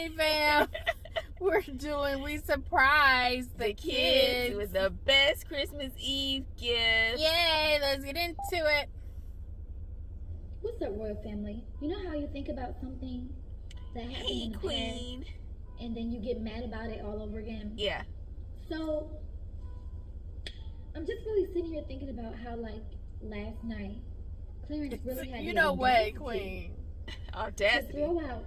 Alrighty, fam. We surprised the kids with the best Christmas Eve gift. Yay, let's get into it. What's up, royal family? You know how you think about something that happened in the Queen. past and then you get mad about it all over again? Yeah. So, I'm just really sitting here thinking about how, like, last night, Clarence really had You the know what, audacity Queen? to Audacity. throw out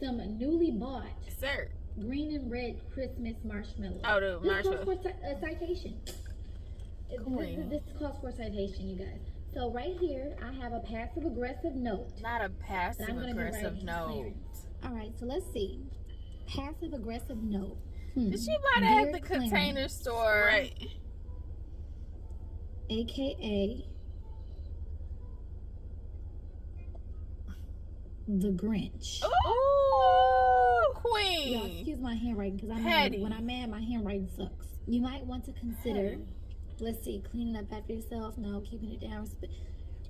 some newly bought Sir. green and red Christmas marshmallows. Oh, the This marshmallow. calls for a citation. This calls for a citation, you guys. So right here, I have a passive-aggressive note. Not a passive-aggressive note. All right, so let's see. Passive-aggressive note. Did she buy that at the Dear container Clarence, store? Right. AKA the Grinch. Ooh, Queen. Y'all, excuse my handwriting because when I'm mad, my handwriting sucks. You might want to consider, let's see, cleaning up after yourself. No, keeping it down.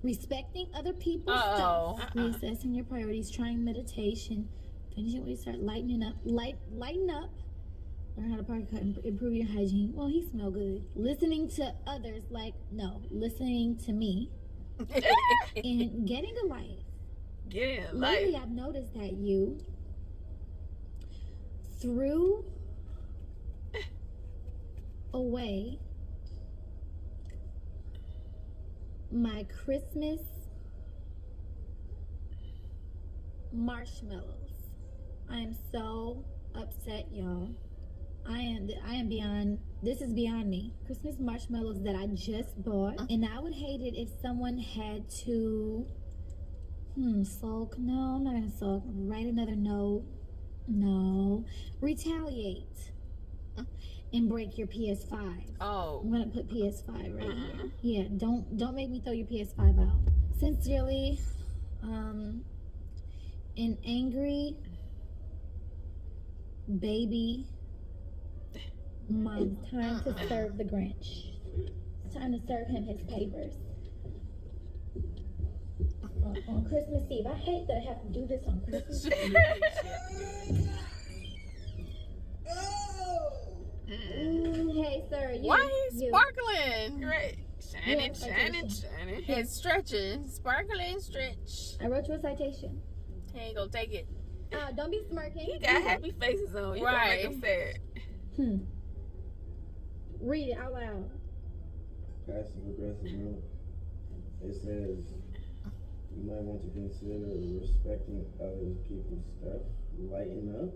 Respecting other people's stuff. Reassessing your priorities. Trying meditation. Finishing when you start lightening up. Lighten up. Learn how to party cut and improve your hygiene. Well, he smell good. Listening to others, listening to me. And getting a life. Getting a Lately, life. I've noticed that you threw away my Christmas marshmallows. I am so upset, y'all. I am beyond, this is beyond me. Christmas marshmallows that I just bought. And I would hate it if someone had to sulk. No, I'm not gonna sulk. Write another note. No. Retaliate. And break your PS5. Oh. I'm gonna put PS5 right here. Yeah, don't make me throw your PS5 out. Sincerely, an angry baby mom. Time to serve the Grinch. It's time to serve him his papers. On Christmas Eve. I hate that I have to do this on Christmas Eve. Hey, sir. Why he's sparkling? Right. Shining, Yeah, shining, shining. It's stretching. Sparkling stretch. I wrote you a citation. He ain't gonna take it. Don't be smirking. He got happy faces on. You Right. gonna make him sad. Read it out loud. Passive-aggressive note. It says, you might want to consider respecting other people's stuff. Lighten up.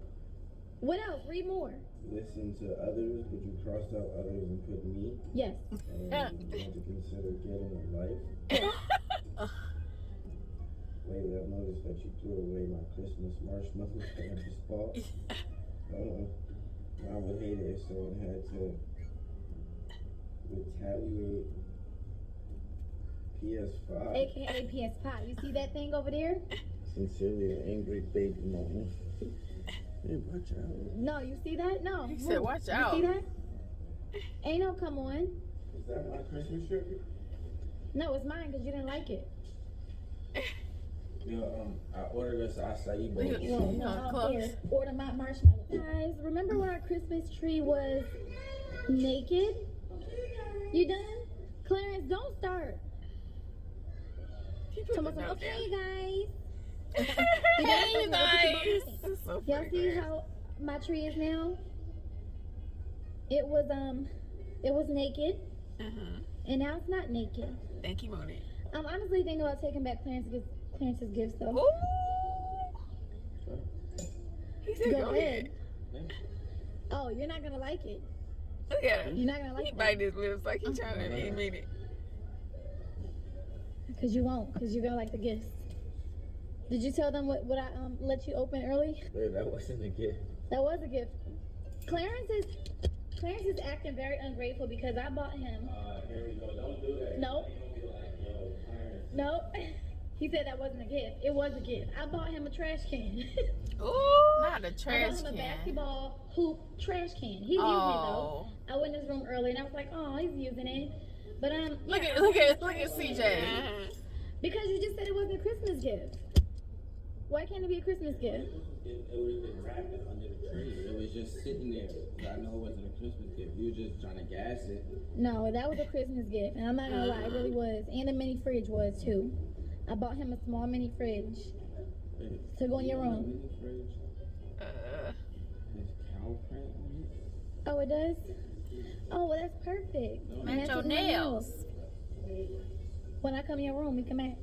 What else? Read more. Listen to others, but you crossed out others and put me. Yes. And you want to consider getting a life. Lately, I've noticed that you threw away my Christmas marshmallows that I just bought. I would hate it if someone had to retaliate. PS5. AKA PS5. You see that thing over there? Sincerely, an angry baby mama. Hey, watch out. No, you see that? No. He said, watch out. You see that? Ain't no come on. Is that my Christmas shirt? No, it's mine because you didn't like it. Yo, I ordered this acai bowl. Well, no, No, I'll close. here. Order my marshmallow. Guys, remember when our Christmas tree was naked? You done? Clarence, don't start. Okay, guys. Hey, guys. This is so Y'all funny, see man. how my tree is now? It was naked, and now it's not naked. Thank you, Monique. I'm honestly thinking about taking back Clarence's gifts though. Ooh. He said, Go ahead. Oh, you're not gonna like it. Look at him. You're not gonna like He it. bite his lips like he trying to mean it. Cause you won't. Cause you're gonna like the gifts. Did you tell them what I let you open early? Wait, that wasn't a gift. That was a gift. Clarence is acting very ungrateful because I bought him. Here we go. Don't do that. Nope. Nope. He said that wasn't a gift. It was a gift. I bought him a trash can. Ooh, not a I trash bought him a can. basketball hoop trash can. He's using it though. I went in his room early and I was like, oh, he's using it. But Look at CJ. because you just said it wasn't a Christmas gift. Why can't it be a Christmas gift? It would have been wrapped under the tree. It was just sitting there. I know it wasn't a Christmas gift. You were just trying to gas it. No, that was a Christmas gift, and I'm not gonna lie, it really was. And the mini fridge was too. I bought him a small mini fridge to go in your room. Mini fridge. There's cow print on it. Oh, it does? Oh, well, that's perfect. No. Match your Matches my nails. When I come in your room, we can match.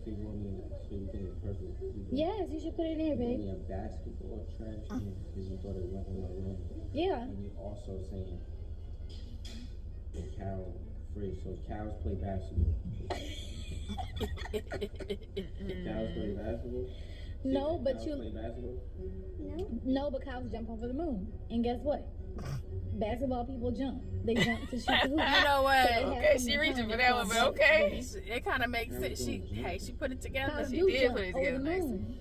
So you want me to, so you think it's perfect? Yes, you should put it in there, You want babe. me a basketball trash can because you thought it went in my room. Yeah. And you also saying the cow fridge. So cows play basketball. Cows play basketball? No, but Cows you. play basketball? No, but cows jump over the moon. And guess what? Basketball people jump. They jump to shoot the hoop. You know what? So they have Okay, some she reaching time for to that one, come but back. okay. It kind of makes sense. She put it together. Cows She do did jump put it over together the nicely. moon.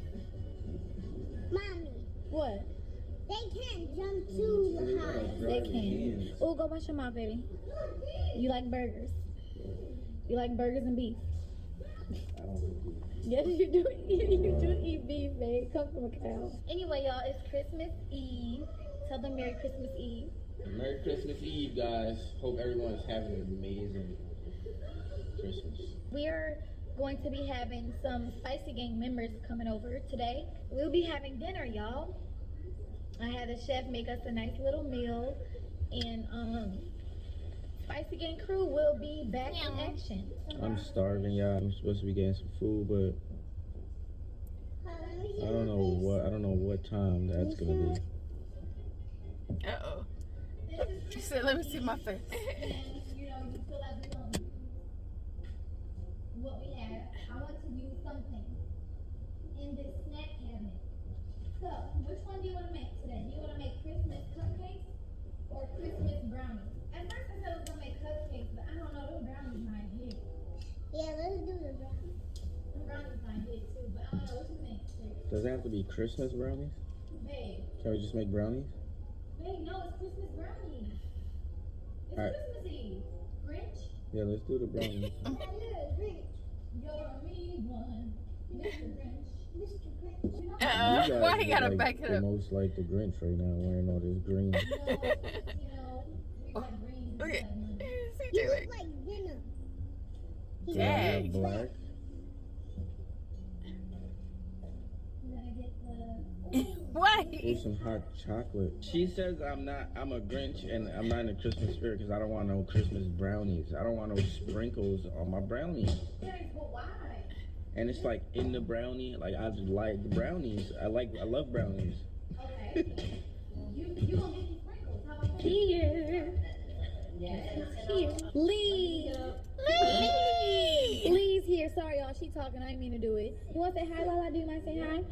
Mommy, What? they can't jump to the high. They can. Oh, go wash your mouth, baby. You like burgers? You like burgers and beef? I don't think you. Yes, you do. You do eat beef, babe. Come from a cow. Anyway, y'all, it's Christmas Eve. Tell them Merry Christmas Eve. Merry Christmas Eve, guys. Hope everyone is having an amazing Christmas. We are going to be having some Spicy Gang members coming over today. We'll be having dinner, y'all. I had the chef make us a nice little meal, and Spicy Gang crew will be back in action. I'm starving, y'all. I'm supposed to be getting some food, but I don't know what time that's gonna be. Uh-oh. She said, "Let me see my face." You know, you feel like we don't. What we have, I want to use something in this snack cabinet. So, which one do you want to make today? Do you want to make Christmas cupcakes or Christmas brownies? At first I said I was going to make cupcakes, but I don't know, those brownies might hit. Yeah, let's do the brown. The brownies might hit too, but I don't know what you think. Does it have to be Christmas brownies? Babe, Can we just make brownies? no, it's Christmas brownies. It's Alright. Christmas Eve. Grinch? Yeah, let's do the brownies. You're a mean one. Mr. Grinch. Mr. Grinch. You Why he look gotta like back it the up? most like the Grinch right now, wearing all this green. We got green. Look at You CJ look like, like Venom. Dang. Yeah, black. Why? Ooh, some hot chocolate. She says I'm a Grinch and I'm not in the Christmas spirit because I don't want no Christmas brownies. I don't want no sprinkles on my brownies. And it's like in the brownie, like I just like brownies. I love brownies. Okay. You gonna get some sprinkles? How about here? Yes. Here. Lee. Lee's here. Sorry, y'all. She talking. I didn't mean to do it. You want to say hi, Lala? Do you mind saying hi?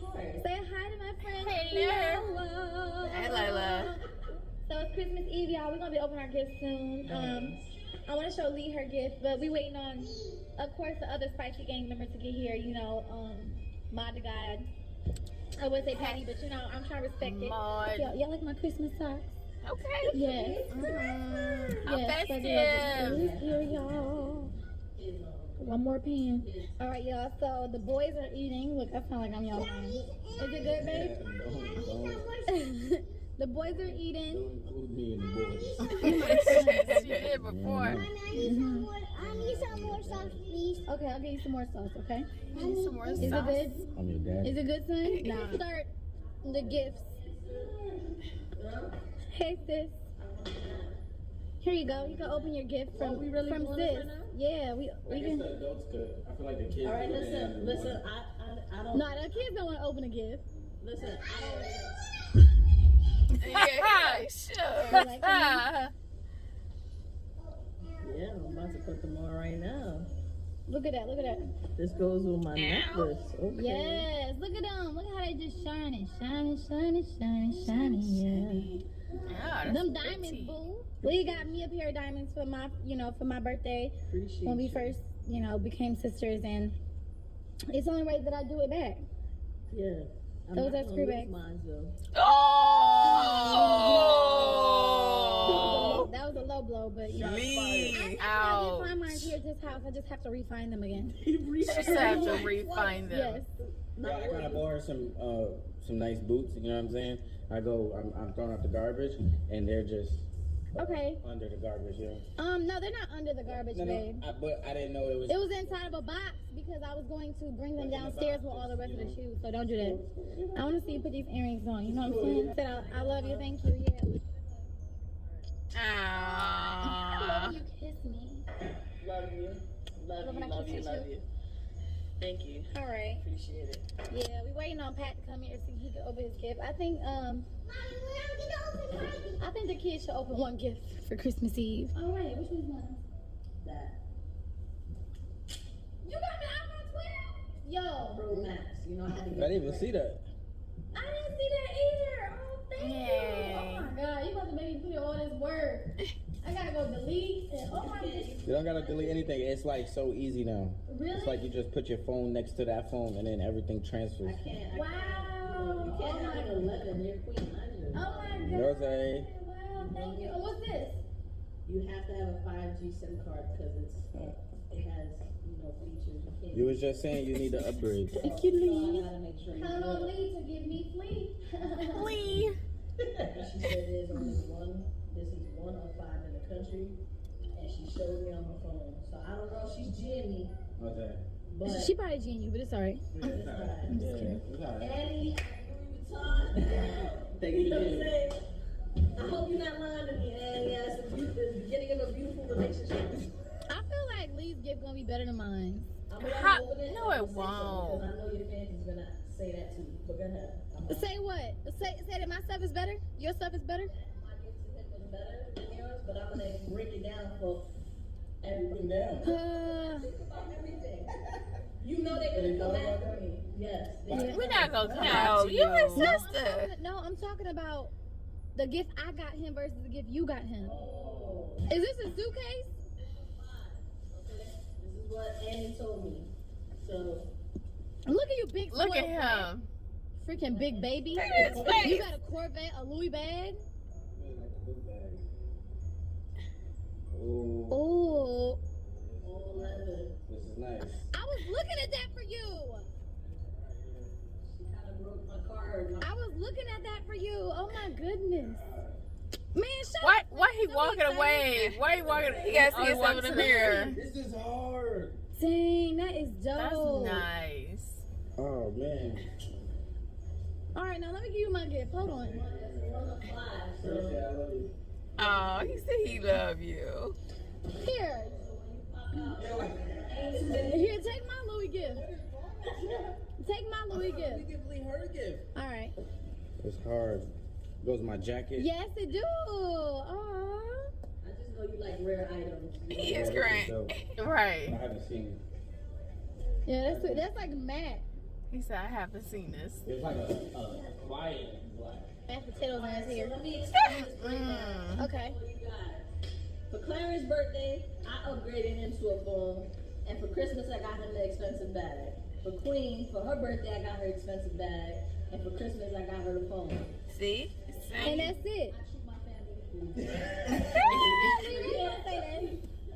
Say hi to my friend. Hello. Lala. Hi, Lala. So it's Christmas Eve, y'all. We're gonna be opening our gifts soon. I want to show Lee her gift, but we waiting on, of course, the other Spicy Gang member to get here. You know, Mod the God. I would say Patty, but you know, I'm trying to respect it. Mod. Y'all like my Christmas socks? Okay. Yes. How Yes, festive. here, y'all. One more pan. All right, y'all. So the boys are eating. Look, I sound like I'm y'all. Is it good, babe? The boys are eating. Don't include me in the boys. She did before. Mommy, I need some more sauce, please. Okay, I'll give you some more sauce. Okay. I need some more Is it sauce. good? I'm your dad. Is it good, son? Nah. Start the gifts. Hey, sis. Here you go. You can open your gift from from sis. Yeah, we can. the adults could. I feel like the kids. All right, listen. I don't. No, the kids don't want to open a gift. Listen, yeah, sure. Like, yeah, I'm about to put them on right now. look at that. Look at that. This goes with my Ow. necklace. Okay. Yes. Look at them. Look how they just shining, shining. Yeah. Them diamonds, boo. Lee got me a pair of diamonds for my, for my birthday Appreciate when we you. first, became sisters, and it's the only right that I do it back. Yeah. I'm Those not are gonna screw lose bags. mine, though. Oh! That was a low blow, but Leave I out. refine mine here at this house. I just have to refine them again. She just have to refine them. Yes. I gotta borrow some nice boots. You know what I'm saying? I'm throwing out the garbage, and they're just Okay. under the garbage. Yeah. No, they're not under the garbage, babe. But I didn't know it was. It was inside of a box because I was going to bring them downstairs with all the rest of the shoes. So don't do that. I want to see you put these earrings on. You know what I'm saying? Said I love you. Thank you. Yeah. I love you. Kiss me. Love you. Love you, love you, love you. Thank you. All right. Appreciate it. Yeah, we waiting on Pat to come here so he can open his gift. I think the kids should open one gift for Christmas Eve. Oh wait, which one's mine? That. You got the iPhone 12? Yo. Pro Max. You know how to I get didn't even see that. I didn't see that either. Oh, thank you. Oh my God, you about to make me put in all this work. I gotta go delete and oh my goodness. You don't gotta delete anything. It's like so easy now. Really? It's like you just put your phone next to that phone, and then everything transfers. Wow. You can't have an 11. You're Queen Naija. Oh my God. Rose. Wow, thank you. Oh, what's this? You have to have a 5G SIM card because it has features. You can't. You was just saying you need to upgrade. Thank you, Lee. I gotta make sure you Count know. on Lee to give me Flea. Lee. She said there's only one. This is one of 5 in the country, and she showed me on her phone. So I don't know if she's G'ing me, Okay. but She probably G'ing you, but it's alright. it's not. It's all right. Annie, Louis Vuitton. Thank You know what I'm saying? I hope you're not lying to me, Annie. Yes, the beginning of a beautiful relationship. I feel like Lee's gift gonna be better than mine. I'm gonna How- open it. no, and it say won't. something, 'cause I know your fans is gonna say that too. But go ahead. Say what? Say that my stuff is better? Your stuff is better? My gift to him was better than yours, but I'm gonna break it down for everything. Think about everything. You know they're gonna come after me. Yes. We're not gonna come out. You his sister. No, I'm talking about the gift I got him versus the gift you got him. Oh. Is this a suitcase? This is what Annie told me. So Look at you, big. Look at spoiled brat. him. Freaking big baby. Look at his face. You got a Corvette, a Louis bag. Ooh, Oh, all leather. this is nice. I was looking at that for you. She kind of broke my card. I was looking at that for you. Oh my goodness. Man, shut Why? up. Why he So walking excited. away? Why he walking? He gotta see himself in the mirror. This is hard. Dang, that is That's dope. nice. Oh man. All right, now let me give you my gift. Hold on. Oh, he said he love you. Here. Here, take my Louis gift. Take my Louis gift. Her gift. All right. It's hard. Goes my jacket. Yes, it do. Aww. I just know you like rare items. He is Yeah, great. dope. I Right. haven't seen it. Yeah, that's like matte. He said, I haven't seen this. It's like a quiet black. Mashed potatoes in his So here. let me explain this breakdown. Okay. For you guys. For Clarence's birthday, I upgraded him to a phone, and for Christmas, I got him the expensive bag. For Queen, for her birthday, I got her expensive bag, and for Christmas, I got her the phone. See? And that's it. I treat my family.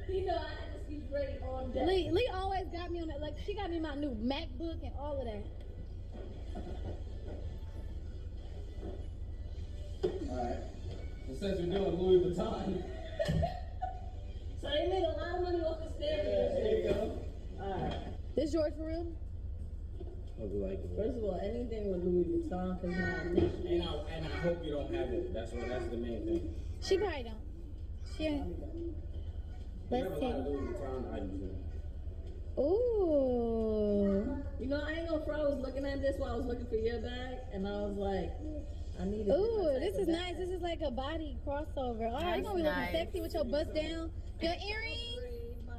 You know, I had to speak ready on deck. Lee always got me on that. Like, she got me my new MacBook and all of that. Alright. So since we're doing Louis Vuitton. So they made a lot of money off the stereo. There you go. Alright. This yours for real? Hope you like it. First of all, anything with Louis Vuitton, because my name. And I hope you don't have it. That's the main thing. She probably don't. She ain't. You Let's have a lot of see. Louis Vuitton items in it. Ooh. You know, I ain't gonna front. I was looking at this while I was looking for your bag, and I was like, I need it. Ooh, this is nice. This is like a body crossover. All right, you gonna be looking Nice. sexy with your bust down. Your earrings. My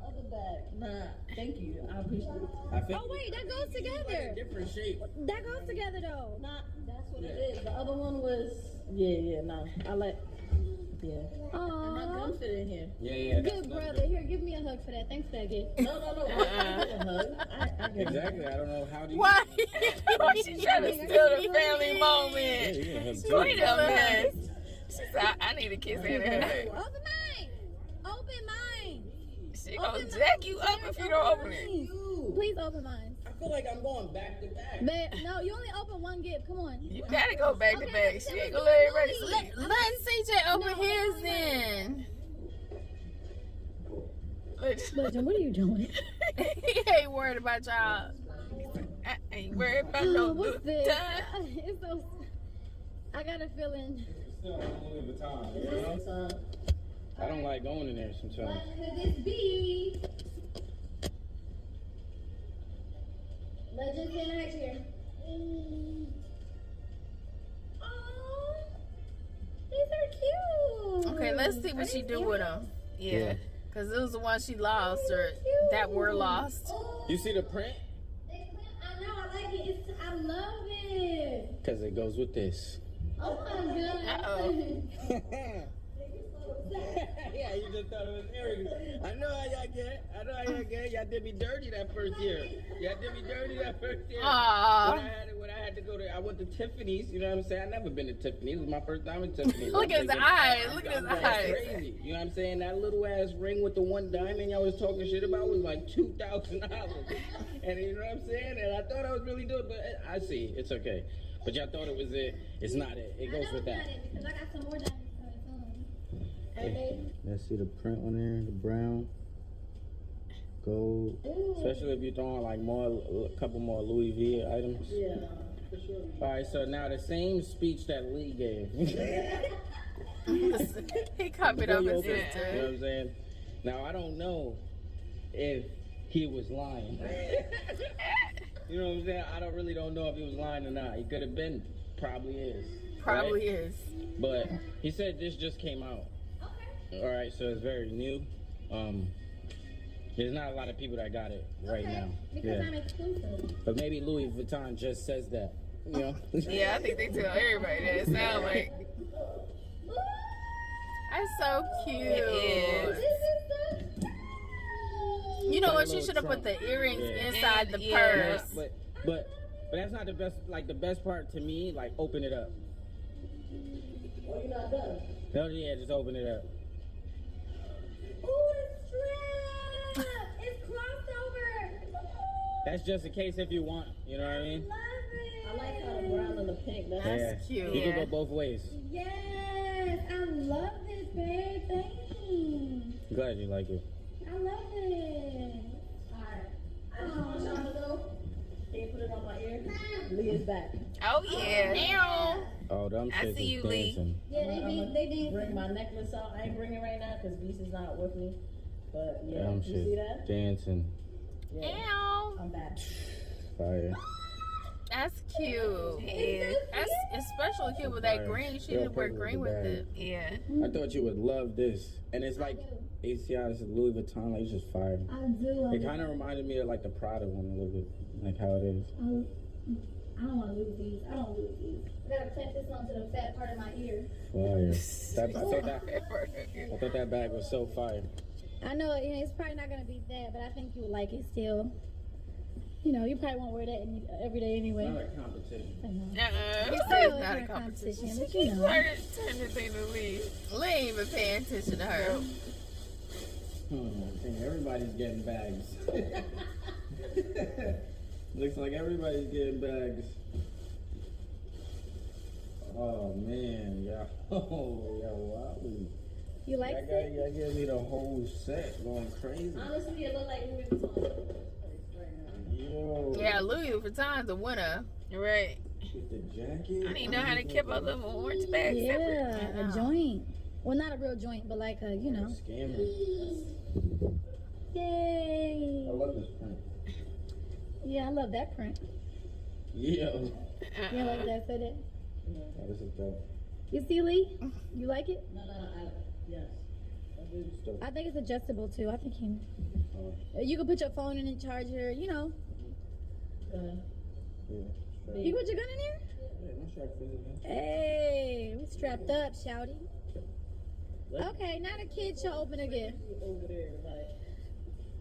other bag. Nah, thank you. I appreciate it. I think Oh wait, that goes it's like together. a different shape. That goes together though. Nah, that's what it is. The other one was, no. I like, and my Aww. gun fit in here. Yeah. Good brother. Here, give me a hug for that. Thanks for that gift. No. I get a hug. I get a hug. Exactly. I don't know how do you. Why? Why she trying to steal the family Yeah, moment? you can have Wait two. a minute. She said, I need a kiss and a hug. Open mine. Open mine. She gonna jack you up if you don't open it. Please open mine. I feel like I'm going back to back. Babe, no, you only open one gift. Come on. You gotta go back to Okay, back. She ain't gonna let everybody sleep. Let CJ open his then. Legend, what are you doing? He ain't worried about y'all. I ain't worried about no What's good this? time. It's so. I got a feeling. I don't like going in there sometimes. What could this be? Legend Queen Naija here. Oh, these are cute. Okay, let's see what she do with them. Yeah. Because it was the one she lost or that were lost. You see the print? I know, I like it. I love it. Because it goes with this. Oh my god. Uh-oh. Yeah, you just thought it was arrogant. I know how y'all get. Y'all did me dirty that first year. When I had to go to, I went to Tiffany's, you know what I'm saying? I never been to Tiffany's. It was my first time in Tiffany's. Look at his eyes. Look at his That's eyes. crazy. You know what I'm saying? That little ass ring with the one diamond y'all was talking shit about was like $2,000. And you know what I'm saying? And I thought I was really doing, but I see. It's okay. But y'all thought it was it. It's not it. It goes with that. Because I got some more diamonds. Let's see the print on there, the brown, gold. Especially if you're throwing like a couple more Louis V items. Yeah, for sure. All right, so now the same speech that Lee gave. He copied up his You know what sister. I'm saying? Now I don't know if he was lying. You know what I'm saying? I really don't know if he was lying or not. He could have been. Probably is. Probably right? is. But he said this just came out. All right, so it's very new. There's not a lot of people that got it right now. Because I'm exclusive. But maybe Louis Vuitton just says that. You know? Yeah, I think they tell everybody that. It sounds like That's so cute. it is. You know what? Like a You little should have put trunk. the earrings Yeah. inside the Yeah. purse. But that's not the best. Like the best part to me, like open it up. Oh, you're not done. No, yeah, just open it up. Ooh, it's strapped. It's crossover. That's just in case if you want. You know what I mean? Love I it. like how the brown and the pink. That's That's cute. You can Yeah. go both ways. Yes, I love this, babe. Thanks. I'm glad you like it. I love it. alright. I just want y'all to know. Can you put it on my ear? Lee is back. Oh yeah. Meow. Oh, them I shits see is you, Lee. dancing. Yeah, they did. Bring my necklace out. I ain't bringing it right now because Beast is not with me. But yeah, Them you see shit that? dancing. Yeah. Meow. I'm back. Fire. That's cute. Yeah. That's especially cute with that green. She didn't wear green with it. Yeah. I thought you would love this. And it's like ACI, this is Louis Vuitton, like it's just fire. I do. It kind of reminded me of like the Prada one a little bit, like how it is. I don't want to lose these. I don't lose these. I gotta clamp this onto the fat part of my ear. Fire. I thought that bag was so fire. I know it's probably not gonna be that, but I think you would like it still. You know, you probably won't wear that every day anyway. Not a competition. I know. Uh-uh. He It's said still it's not a not competition. but you know. Started turning this thing to Lee. Lee ain't even paying attention to her. I think everybody's getting bags. Looks like everybody's getting bags. Oh man, yeah. Oh yeah, wow. You like That guy, it? y'all gave me the whole set going crazy. Honestly, it look like Louis Vuitton. Yo. Yeah, Louis Vuitton's a winner. Right. With the jacket. I didn't know how to keep all them orange bags separate. Yeah, a joint. Well, not a real joint, but like a, you know. Scammer. Yay! I love this print. Yeah, I love that print. Yo. You like that fitted? Oh, this is dope. You see, Lee? You like it? No, yes. It's dope. I think it's adjustable too. I think you can put your phone in the charger. You know, Yeah. you can put your gun in there. Yeah, my shark fits in there. Hey, we strapped up, shouty. Okay, now the kid should open a gift. Over there, like.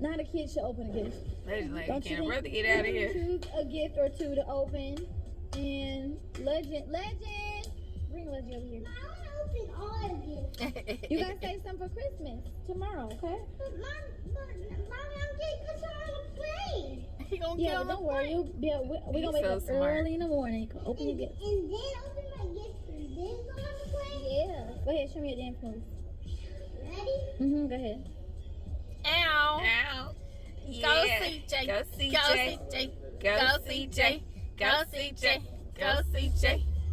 Now the kid should open a gift. They just like, Don't you can't think? brother get out of here. Choose a gift or two to open. And legend, bring Legend over here. I want to open all of this. You guys save some for Christmas tomorrow, okay? But Mommy, I'm getting control of the plane. He gonna Yeah, kill but don't the worry. plane. We gonna wake so up smart. early in the morning. Open your gift. And then open my gift and then go on the plane? Yeah. Go ahead, show me your dance moves. Ready? Go ahead. Ow. Ow. Go Yeah. CJ. Go Go CJ. CJ. Go Go CJ. CJ. Go Go CJ. CJ. Go CJ.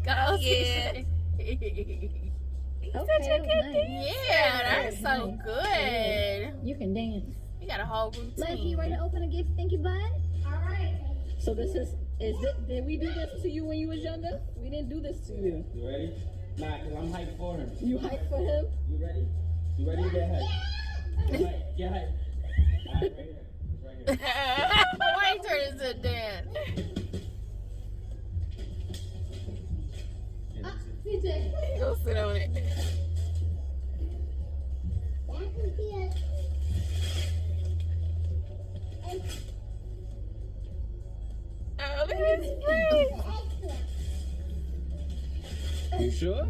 Go Yeah. CJ. He's Okay, such a that was good nice. dancer. Yeah, that's so Nice. good. You can dance. You got a whole Leslie, routine. you ready to open a gift? Thank you, bud. All right. So this is it? Did we do this to you when you was younger? We didn't do this to you. You ready? Nah, cause I'm hyped for him. You hyped for him? You ready? You ready to get hyped? Get hyped. All right, right here. It's right here. Why you turn into a dance? CJ. Go sit on it. That would be a... Oh, look at his face. extra. You sure?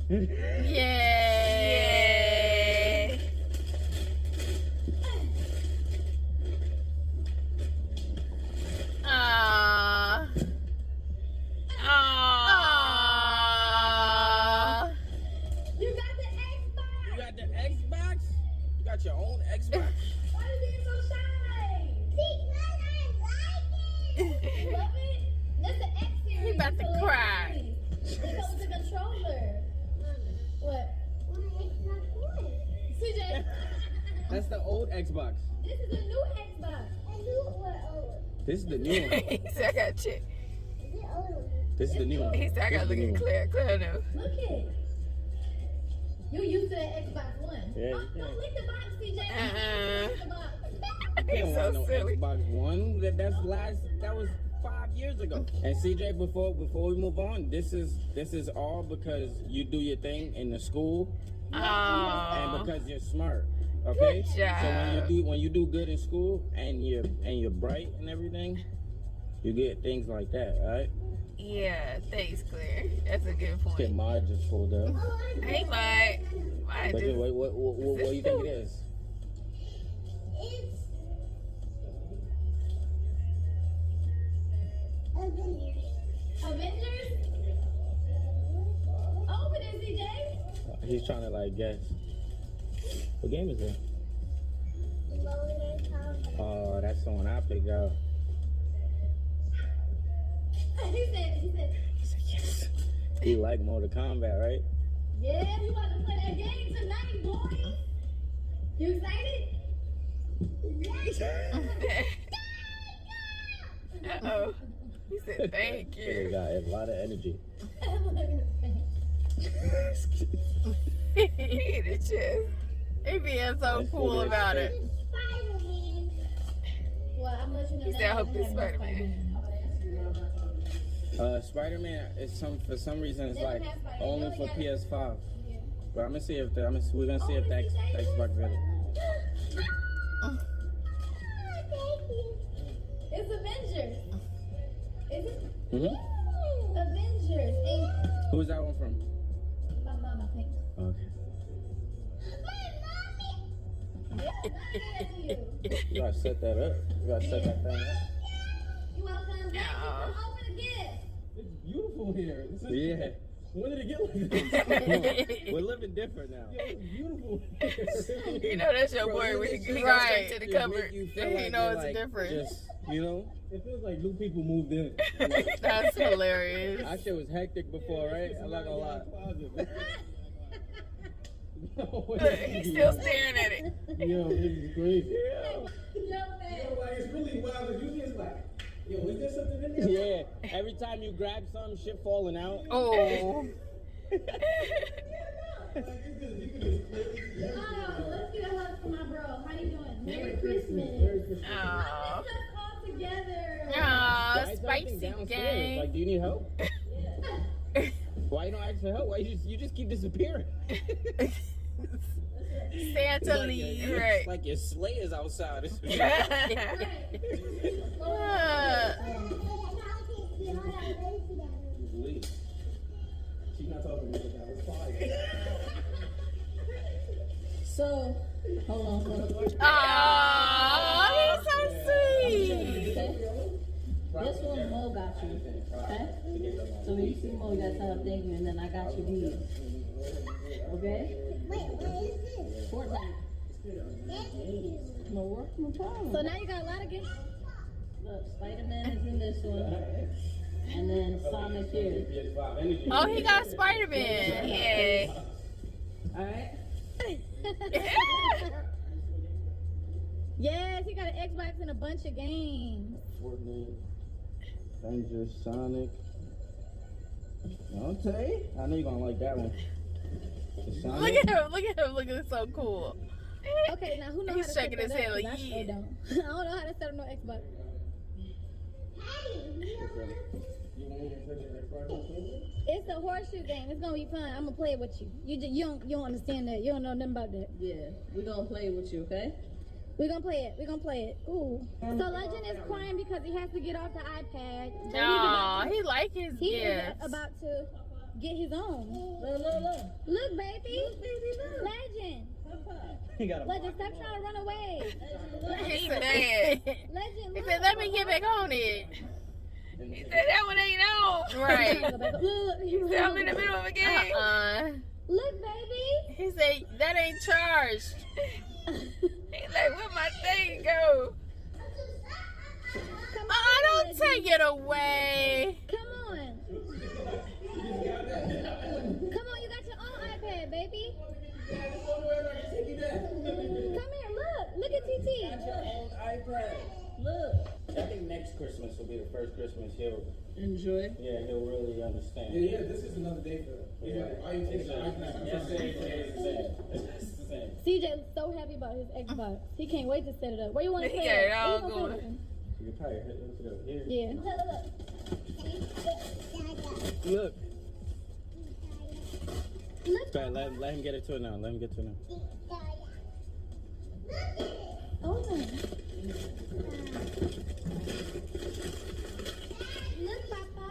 Yeah. Yeah. Ah. Ah. You got the Xbox. You got the Xbox? You got your own Xbox? Why are you being so shy? Because I like it. You love it? That's the X series. He about to so cry. It comes with the controller. What? My Xbox One. CJ, That's the old Xbox. this is a new Xbox. I knew it was old. This is the new one. He said, I got to check. Is it old? This is the new one. He said, I got to look at Claire. Claire knows. Look it. You used to that Xbox One. Yeah, Oh, you can. don't lick the box, CJ. Uh-uh. Lick the box. You He's don't so want no silly. Xbox One. That was 5 years ago. And CJ, before we move on, this is all because you do your thing in the school Oh. and because you're smart. Okay? Good job. So when you do good in school and you're bright and everything, you get things like that, alright? Yeah, thanks, Claire. That's a good Okay, point. Ma just pulled up. Hey, Mike. Mike What just... do you think it is? It's... Avengers. Avengers? Open it, CJ. He's trying to like guess. What game is it? Loader Combat. Oh, that's the one I picked out. He said, Yes. He like Mortal Kombat, right? yeah, we about to play that game tonight, boys. You excited? Uh-oh. He said, thank He you. got a lot of energy. He hit his chest. He being so cool about it. Spider-Man. Well, I'm letting you know. He said, I hope it's Spider-Man. Spider-Man is for some reason it's They don't like have Spider-Man. only They for only got- PS5. But I'm gonna see if we're gonna see if the Xbox ready. It's Avengers. Is it? Mhm. Avengers. And Who's that one from? my mama thinks. Okay. You. You gotta set that up. You gotta set that thing up. You welcome. Thank you for opening the gift. It's beautiful here. Yeah. When did it get like this? We're living different now. It's beautiful. You know that's your boy when he goes straight to the Just cupboard. make you feel He like know you're, it's like, different. Just, you know, It feels like new people moved in. That's hilarious. our shit was hectic before, right? I'm not gonna lie. Look, he's still staring at it. Yo, this is crazy. No, man. Like, it's really wild. But usually it's like, yo, is there something in there? Yeah. Every time you grab something, shit falling out. Oh. Like, it's just, you can just clearly. Oh, let's get a hug for my bro. How you doing? Merry Christmas. Very Christmas. Aw. Let's us all together. Aw, Guys, everything spicy downstairs. gang. Like, do you need help? Why you don't ask for help? Why you just keep disappearing? Santa Like, leave. it's Right. like your slayers outside. Uh, She's not talking to me now. It's fine. So, hold on. Aw, he's so sweet. Say got you. Okay? So when you see Mo, you gotta tell her thank you, and then I got you these. Okay? Wait, what is this? Fortnite. No work, no problem. So now you got a lot of games. Look, Spider-Man is in this one. And then Sonic here. Oh, he got Spider-Man. Yeah. Alright? Yes, he got an Xbox and a bunch of games. Fortnite, Avengers, Sonic. Okay. I know you're gonna like that one. The Sonic. Look at him. Look at him. Looking so cool. Okay, now who knows He's how to shaking set his that head up? like, 'Cause I yeah. sure don't. I don't know how to set up no Xbox. It's a horseshoe game. It's gonna be fun. I'm gonna play it with you. You don't understand that. You don't know nothing about that. Yeah, we're gonna play with you, okay? We're gonna play it. We're gonna play it. Ooh. So Legend is crying because he has to get off the iPad. So No, he like his he is gifts. about to get his own. Look, look, look. Look, baby. Legend. Legend, stop trying to run away. He mad. Legend, He look. said, let me get back on it. He said that one ain't on. Right. Go back up. Look, Said I'm in the middle of a game. Look, baby. He said, that ain't charged. He's like, where my thing go? Come Don't take it away. Come on. Come on, you got your own iPad, baby. Come here, look. Look at TT. Your own iPad. Look. I think next Christmas will be the first Christmas he'll Enjoy. he'll really understand. Yeah, this is another day for him. He's like, why you taking the iPad? It's the same. CJ is so happy about his Xbox. He can't wait to set it up. Where you want to He play got it it? all Where you gonna going. play it? You can probably hit it up here. Yeah. Look. Look. Sorry, let him get it to it now. Let him get to it now. Oh. Look, Papa.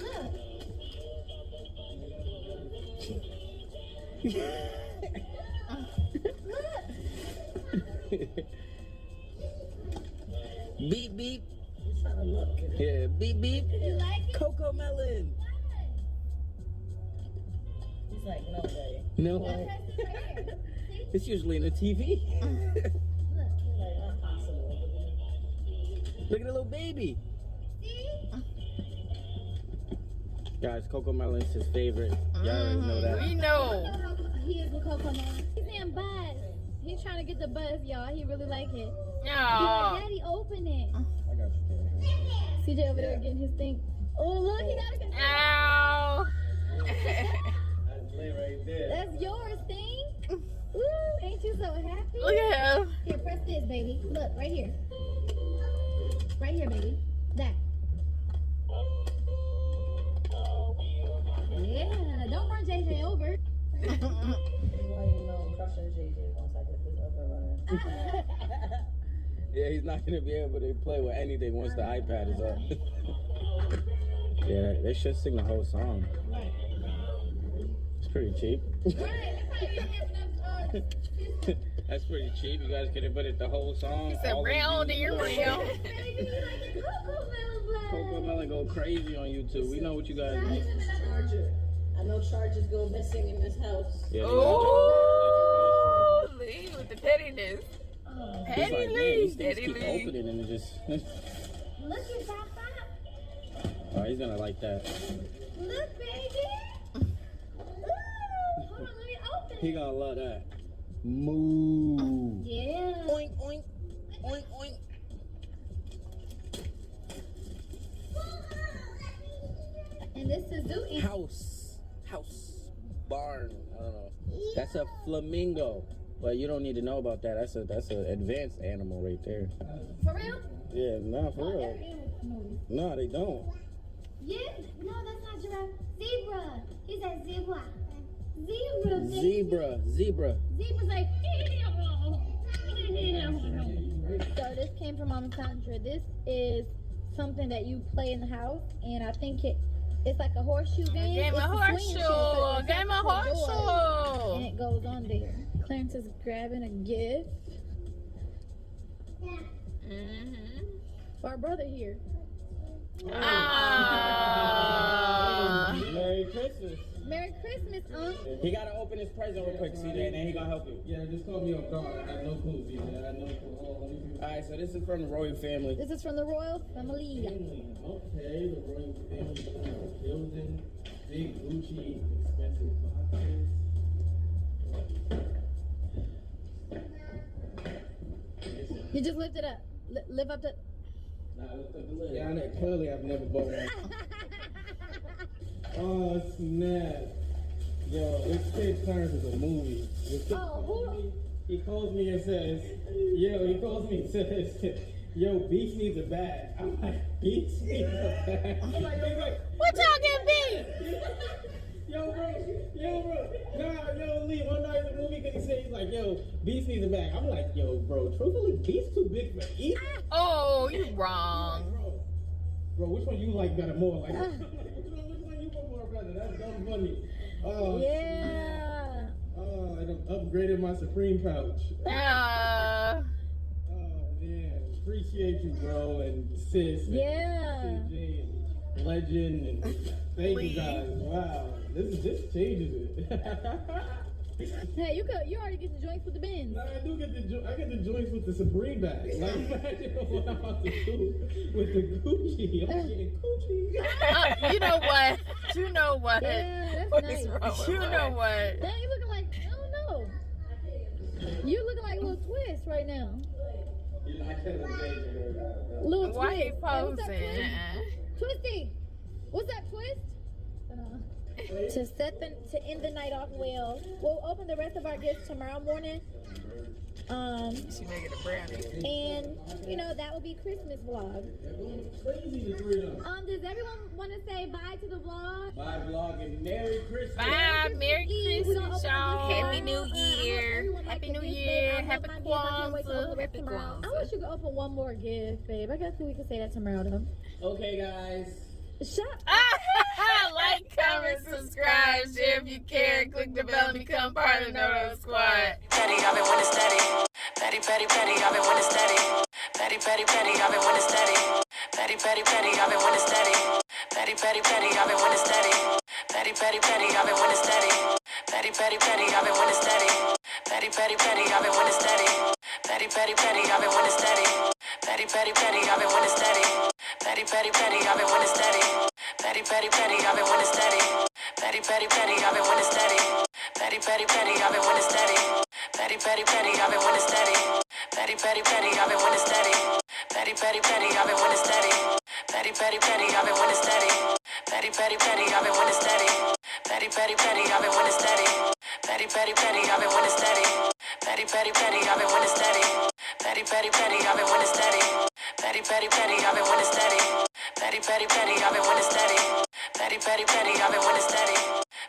Look. Beep beep. Yeah, beep beep. You like it? Cocoa melon. He's like, no way. No, Press it right here. See? it's usually in the TV. Look. He's like, not possible. Look at the little baby. See? Guys, cocoa melon's his favorite. Y'all already know that. We know. He is the cocoa man. He's saying buzz. He's trying to get the buzz, y'all. He really like it. He like, No. Daddy, open it. I got you. CJ over there getting his thing. Oh, look, he got it. Ow. That's lit right there. That's yours, thing. Ooh, ain't you so happy? Look at him. Here, press this, baby. Look, right here. Right here, baby. That. Yeah, don't run JJ over. Why you know I'm crushing JJ once I get this up and running. Yeah, he's not gonna be able to play with anything once the iPad is up. Yeah, they should sing the whole song. It's pretty cheap. That's pretty cheap. You guys could have put it the whole song. He said, all the round views. and round. Cocoa Melon go crazy on YouTube. We know what you guys need. Charger. I know chargers go missing in this house. Yeah, Oh, Lee with the pettiness. he's Petty like, man, Lee. these things Petty keep Lee. opening and it just. Look at Papa. Oh, he's gonna like that. Look, baby. Ooh, hold on, let me open He it. gonna love that. Moo. Yeah. Oink oink oink oink. And this is zoo. House, barn. I don't know. That's a flamingo, but you don't need to know about that. That's an advanced animal right there. For real? Yeah, no, for real. No, they don't. Yeah. No, that's not giraffe. Zebra. He said zebra. Zebra. baby. Zebra. Zebra's like. So this came from Mama Sandra. This is something that you play in the house, and I think it's like a horseshoe game. Game It's of a swing shoe, so horseshoe. it's Game of attached to the door, and horseshoe. it goes on there. Clarence is grabbing a gift Mm-hmm. for our brother here. Merry Christmas. Merry Christmas, He gotta open his present real quick, CJ, and then he gonna help you. Yeah, just call me on guard. I got no clue, CJ. I got no clue. Alright, so this is from the royal family. This is from the royal family. Okay, the royal family building. Big Gucci, expensive boxes. You just lift it up. Live up to. Nah, lift up the lid. Yeah, I know. Clearly, I've never bought one. Oh, snap. Yo, this kid Clarence is a movie. This kid he calls me and says, yo, Beach needs a bag. I'm like, Beach needs a bag? I'm like, What y'all getting beat? Yo, bro. Nah, yo, Lee, one night in the movie, because he said, he's like, yo, Beast needs a bag. I'm like, yo, bro, truthfully, Beast too big for either. Oh, you wrong. Bro, which one you like better more? Like, which one you want more better? That's dumb funny. Oh, Yeah. oh, I done upgraded my Supreme pouch. Oh, man. Appreciate you, bro, and sis. And Yeah. CJ and Legend, and thank you guys. Wow. This changes it. Hey, you already get the joints with the bins. No, I do get the joints with the Supreme bag. Like, imagine what I'm about to do with the Gucci. I'm getting Gucci. You know what? Yeah, that's nice. You know what? Dang, you looking like, I don't know. You looking like a little twist right now. You're not telling me. Little Why twist. he Hey, what's up, posing? Twist? Twisty. What's up, Twist? To end the night off well. We'll open the rest of our gifts tomorrow morning. She making a brownie. And you know that will be Christmas vlog. Crazy the three of them. Does everyone want to say bye to the vlog? Bye, vlog, and Merry Christmas. Bye, Merry Eve. Christmas, y'all. Happy New Year. Everyone Happy likes New a gift, Year. babe. I Happy love my gift. I can't wait to open the Kwanzaa. rest Happy tomorrow. I Kwanzaa. wish you could open one more gift, babe. I guess we could say that tomorrow, though. Okay, guys. Shut up. Like, comment, subscribe, share if you care. Click the bell and become part of the No Squad. Petty, I've been winning steady. Petty, petty, petty, I've been winning steady. Petty, petty, petty, I've been winning steady. Petty, petty, petty, I've been winning steady. Petty, petty, petty, I've been winning steady. Petty, petty, petty, I've been winning steady. Petty, petty, petty, I've been winning steady. Petty, petty, petty, I've been winning steady. Petty, petty, petty, I've been winning steady. Petty, petty, petty, I've been winning steady. Petty, petty, petty, I've been winning steady. Petty, petty, petty, I've been winning steady. Petty, petty, petty, I've been winning steady. Petty, petty, petty, I've been winning steady. Petty, petty, petty, I've been winning steady. Petty, petty, petty, I've been winning steady. Petty, petty, petty, I've been winning steady. Petty, petty, petty, I've been winning steady. Petty, petty, petty, I've been winning steady. Petty, petty, petty, I've been winning steady. Petty, petty, petty, I've been winning steady. Petty, petty, petty, I've been winning steady. Petty, petty, petty, I've been winning steady. Petty, petty, petty, I've been winning steady. Petty, petty, petty, I've been winning steady. Petty, petty, petty, I've been winning steady.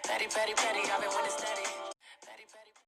Petty, petty, petty, I've been winning steady.